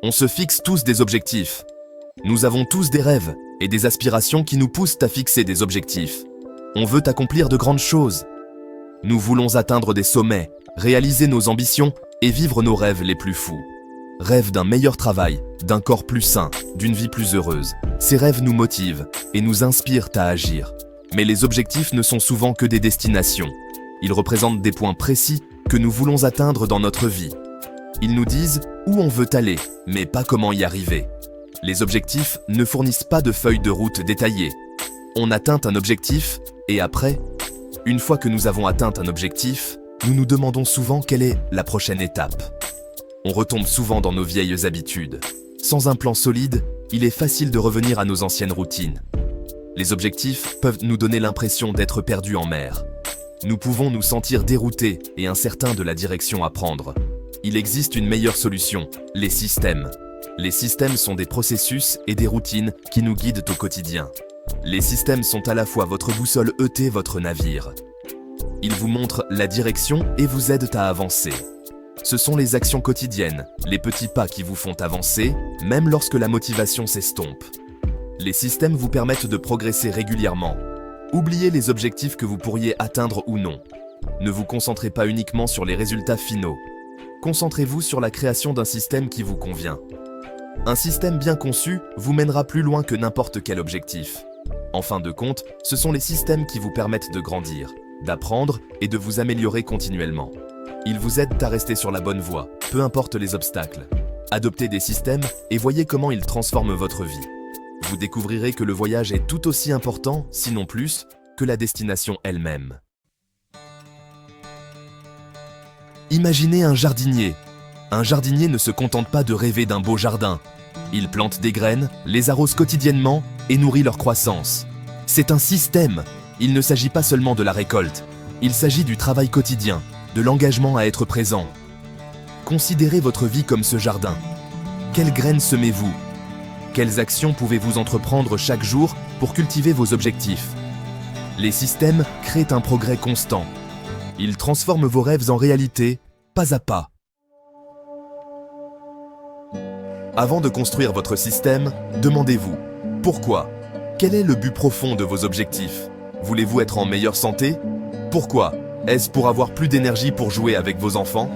On se fixe tous des objectifs. Nous avons tous des rêves et des aspirations qui nous poussent à fixer des objectifs. On veut accomplir de grandes choses. Nous voulons atteindre des sommets, réaliser nos ambitions et vivre nos rêves les plus fous. Rêve d'un meilleur travail, d'un corps plus sain, d'une vie plus heureuse. Ces rêves nous motivent et nous inspirent à agir. Mais les objectifs ne sont souvent que des destinations. Ils représentent des points précis que nous voulons atteindre dans notre vie. Ils nous disent où on veut aller, mais pas comment y arriver. Les objectifs ne fournissent pas de feuilles de route détaillées. On atteint un objectif et après, une fois que nous avons atteint un objectif, nous nous demandons souvent quelle est la prochaine étape. On retombe souvent dans nos vieilles habitudes. Sans un plan solide, il est facile de revenir à nos anciennes routines. Les objectifs peuvent nous donner l'impression d'être perdus en mer. Nous pouvons nous sentir déroutés et incertains de la direction à prendre. Il existe une meilleure solution, les systèmes. Les systèmes sont des processus et des routines qui nous guident au quotidien. Les systèmes sont à la fois votre boussole ET, votre navire. Ils vous montrent la direction et vous aident à avancer. Ce sont les actions quotidiennes, les petits pas qui vous font avancer, même lorsque la motivation s'estompe. Les systèmes vous permettent de progresser régulièrement. Oubliez les objectifs que vous pourriez atteindre ou non. Ne vous concentrez pas uniquement sur les résultats finaux. Concentrez-vous sur la création d'un système qui vous convient. Un système bien conçu vous mènera plus loin que n'importe quel objectif. En fin de compte, ce sont les systèmes qui vous permettent de grandir, d'apprendre et de vous améliorer continuellement. Ils vous aident à rester sur la bonne voie, peu importe les obstacles. Adoptez des systèmes et voyez comment ils transforment votre vie. Vous découvrirez que le voyage est tout aussi important, sinon plus, que la destination elle-même. Imaginez un jardinier. Un jardinier ne se contente pas de rêver d'un beau jardin. Il plante des graines, les arrose quotidiennement et nourrit leur croissance. C'est un système. Il ne s'agit pas seulement de la récolte. Il s'agit du travail quotidien, de l'engagement à être présent. Considérez votre vie comme ce jardin. Quelles graines semez-vous? Quelles actions pouvez-vous entreprendre chaque jour pour cultiver vos objectifs? Les systèmes créent un progrès constant. Ils transforment vos rêves en réalité, pas à pas. Avant de construire votre système, demandez-vous pourquoi? Quel est le but profond de vos objectifs? Voulez-vous être en meilleure santé? Pourquoi? Est-ce pour avoir plus d'énergie pour jouer avec vos enfants?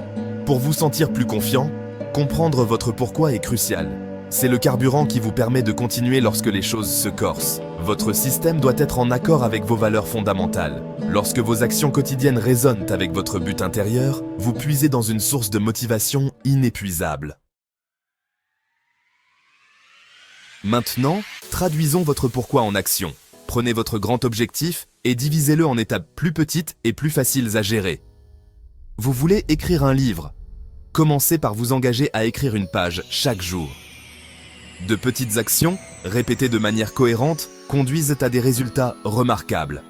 Pour vous sentir plus confiant? Comprendre votre pourquoi est crucial. C'est le carburant qui vous permet de continuer lorsque les choses se corsent. Votre système doit être en accord avec vos valeurs fondamentales. Lorsque vos actions quotidiennes résonnent avec votre but intérieur, vous puisez dans une source de motivation inépuisable. Maintenant, traduisons votre pourquoi en action. Prenez votre grand objectif et divisez-le en étapes plus petites et plus faciles à gérer. Vous voulez écrire un livre? Commencez par vous engager à écrire une page chaque jour. De petites actions, répétées de manière cohérente, conduisent à des résultats remarquables.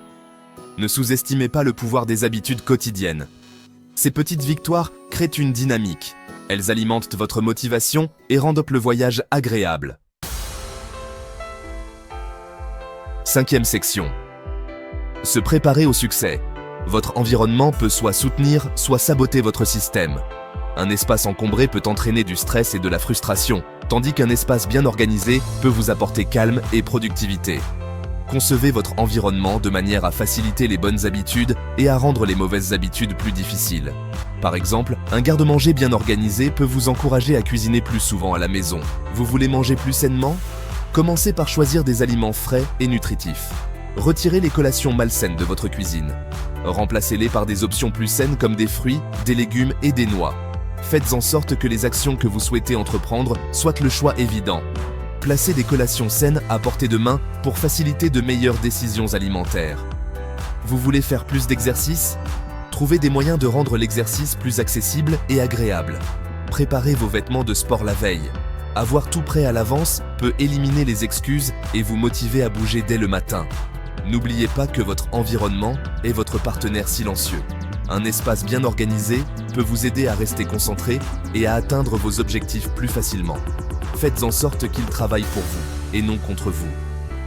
Ne sous-estimez pas le pouvoir des habitudes quotidiennes. Ces petites victoires créent une dynamique. Elles alimentent votre motivation et rendent le voyage agréable. 5e section. Se préparer au succès. Votre environnement peut soit soutenir, soit saboter votre système. Un espace encombré peut entraîner du stress et de la frustration, tandis qu'un espace bien organisé peut vous apporter calme et productivité. Concevez votre environnement de manière à faciliter les bonnes habitudes et à rendre les mauvaises habitudes plus difficiles. Par exemple, un garde-manger bien organisé peut vous encourager à cuisiner plus souvent à la maison. Vous voulez manger plus sainement? Commencez par choisir des aliments frais et nutritifs. Retirez les collations malsaines de votre cuisine. Remplacez-les par des options plus saines comme des fruits, des légumes et des noix. Faites en sorte que les actions que vous souhaitez entreprendre soient le choix évident. Placez des collations saines à portée de main pour faciliter de meilleures décisions alimentaires. Vous voulez faire plus d'exercice? Trouvez des moyens de rendre l'exercice plus accessible et agréable. Préparez vos vêtements de sport la veille. Avoir tout prêt à l'avance peut éliminer les excuses et vous motiver à bouger dès le matin. N'oubliez pas que votre environnement est votre partenaire silencieux. Un espace bien organisé peut vous aider à rester concentré et à atteindre vos objectifs plus facilement. Faites en sorte qu'il travaille pour vous et non contre vous.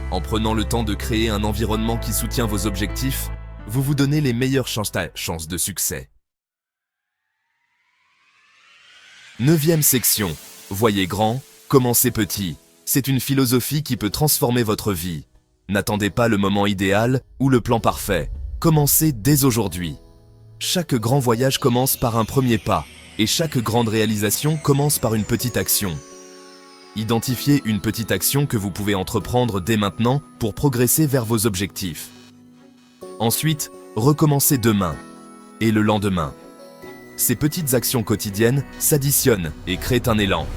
En prenant le temps de créer un environnement qui soutient vos objectifs, vous vous donnez les meilleures chances de succès. 9e section. Voyez grand, commencez petit. C'est une philosophie qui peut transformer votre vie. N'attendez pas le moment idéal ou le plan parfait. Commencez dès aujourd'hui. Chaque grand voyage commence par un premier pas, et chaque grande réalisation commence par une petite action. Identifiez une petite action que vous pouvez entreprendre dès maintenant pour progresser vers vos objectifs. Ensuite, recommencez demain et le lendemain. Ces petites actions quotidiennes s'additionnent et créent un élan.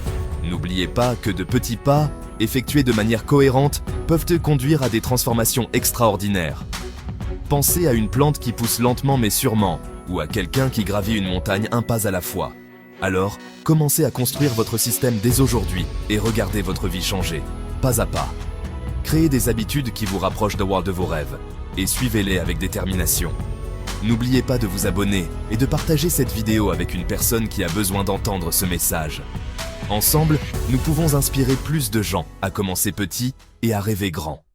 N'oubliez pas que de petits pas, effectués de manière cohérente, peuvent te conduire à des transformations extraordinaires. Pensez à une plante qui pousse lentement mais sûrement, ou à quelqu'un qui gravit une montagne un pas à la fois. Alors, commencez à construire votre système dès aujourd'hui et regardez votre vie changer, pas à pas. Créez des habitudes qui vous rapprochent de vos rêves et suivez-les avec détermination. N'oubliez pas de vous abonner et de partager cette vidéo avec une personne qui a besoin d'entendre ce message. Ensemble, nous pouvons inspirer plus de gens à commencer petit et à rêver grand.